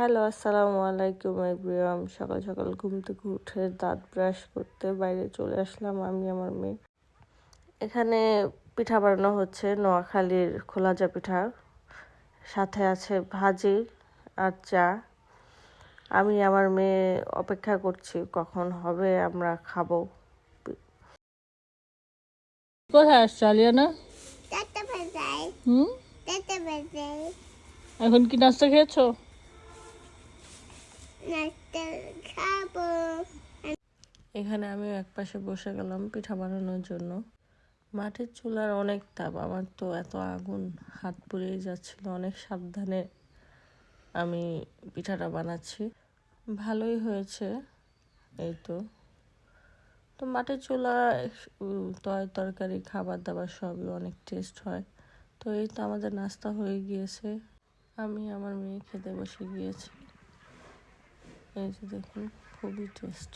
Hello, আসসালামু আলাইকুম everyone. সকাল সকাল ঘুম থেকে উঠে দাঁত ব্রাশ করতে বাইরে চলে আসলাম আমি আমার মেয়ে। এখানে পিঠা বানানো হচ্ছে, নোয়াখালীর খোলাজা পিঠা, সাথে আছে ভাজি আর চা। আমি আমার মেয়ে অপেক্ষা করছি কখন হবে আমরা খাবো। কোথায় আসছো আলিয়ানা? এখন কি নাস্তা খেয়েছো? এখানে আমি একপাশে বসে গেলাম পিঠা বানানোর জন্য। মাটির চুলার অনেক তাপ, আমার তো এত আগুন, হাত পুড়িয়ে যাচ্ছিল। অনেক সাবধানে আমি পিঠাটা বানাচ্ছি, ভালোই হয়েছে। এই তো মাটির চুলা তরকারি খাবার দাবার সবই অনেক টেস্ট হয়। তো এই তো আমাদের নাস্তা হয়ে গিয়েছে, আমি আমার মেয়ে খেতে বসে গিয়েছি। এই যে দেখুন, খুবই টেস্ট।